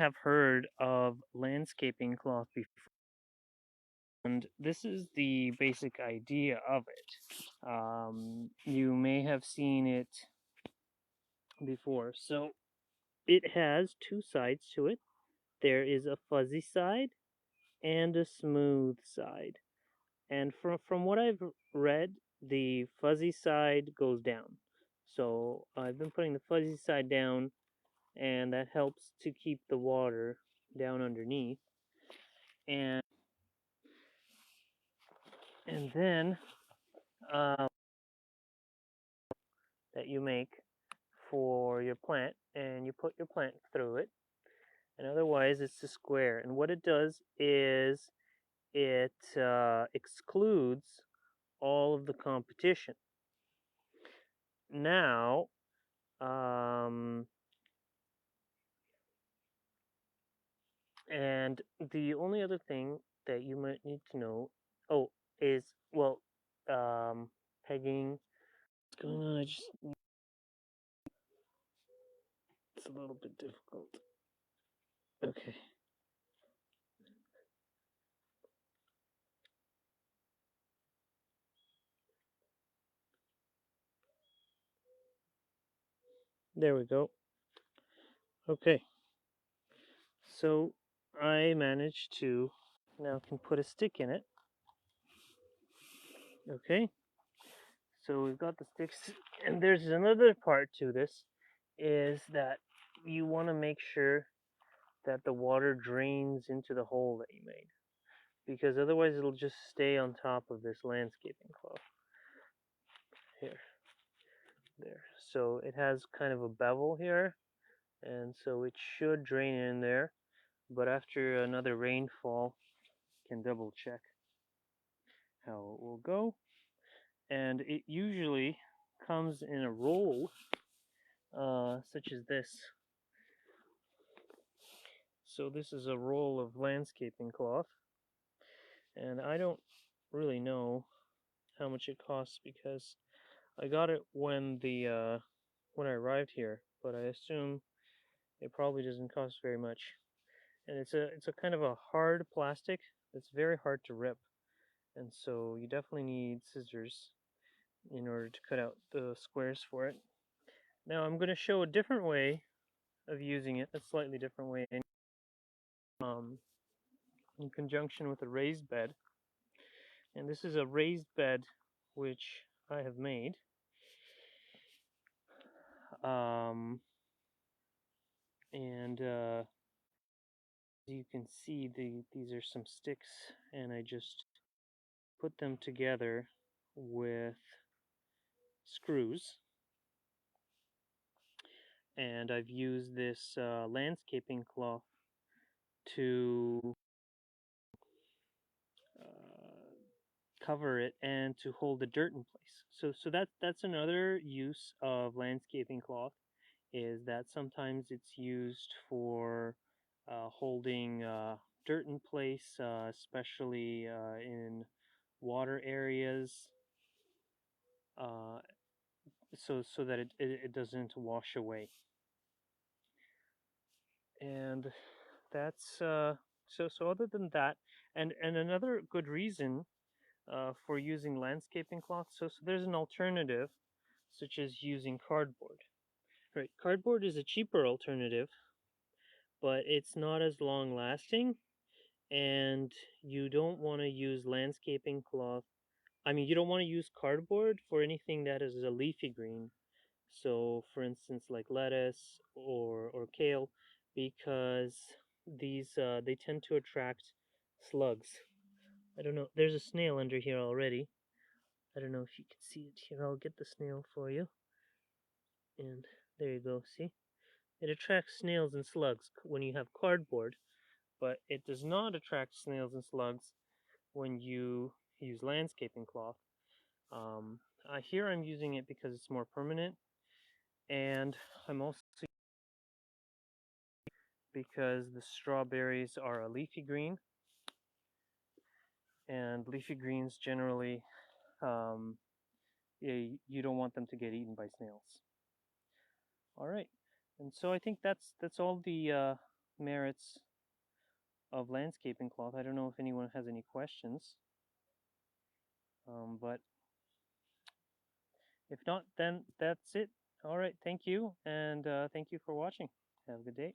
have heard of landscaping cloth before, and this is the basic idea of it. You may have seen it before. So it has two sides to it. There is a fuzzy side and a smooth side. And from what I've read, the fuzzy side goes down. So I've been putting the fuzzy side down, and that helps to keep the water down underneath. And then uh, that you make for your plant, and you put your plant through it. And otherwise, it's a square. And what it does is it excludes all of the competition. Now, and the only other thing that you might need to know, is, well, pegging. What's going on? It's a little bit difficult. Okay. There we go. Okay. So I managed to now can put a stick in it. Okay. So we've got the sticks, and there's another part to this, is that you want to make sure that the water drains into the hole that you made, because otherwise it'll just stay on top of this landscaping cloth. Here, there. So it has kind of a bevel here, and so it should drain in there, but after another rainfall, you can double check how it will go. And it usually comes in a roll, such as this. So this is a roll of landscaping cloth, and I don't really know how much it costs because I got it when I arrived here, but I assume it probably doesn't cost very much. And it's a kind of a hard plastic that's very hard to rip, and so you definitely need scissors in order to cut out the squares for it. Now I'm going to show a different way of using it, a slightly different way, um, in conjunction with a raised bed. And this is a raised bed which I have made. And you can see these are some sticks, and I just put them together with screws. And I've used this landscaping cloth to cover it and to hold the dirt in place. So that's another use of landscaping cloth, is that sometimes it's used for holding dirt in place, especially in water areas, uh, so that it doesn't wash away. And that's so other than that, and another good reason for using landscaping cloth, so there's an alternative, such as using cardboard. Right, cardboard is a cheaper alternative, but it's not as long lasting, and you don't want to use landscaping cloth. I mean, you don't want to use cardboard for anything that is a leafy green. So, for instance, like lettuce or kale, because these they tend to attract slugs. I don't know. There's a snail under here already. I don't know if you can see it here. I'll get the snail for you. And there you go. See? It attracts snails and slugs when you have cardboard, but it does not attract snails and slugs when you use landscaping cloth. Here I'm using it because it's more permanent, and I'm also because the strawberries are a leafy green, and leafy greens generally, you don't want them to get eaten by snails. All right, and so I think that's all the merits of landscaping cloth. I don't know if anyone has any questions, but if not, then that's it. All right, thank you, and thank you for watching. Have a good day.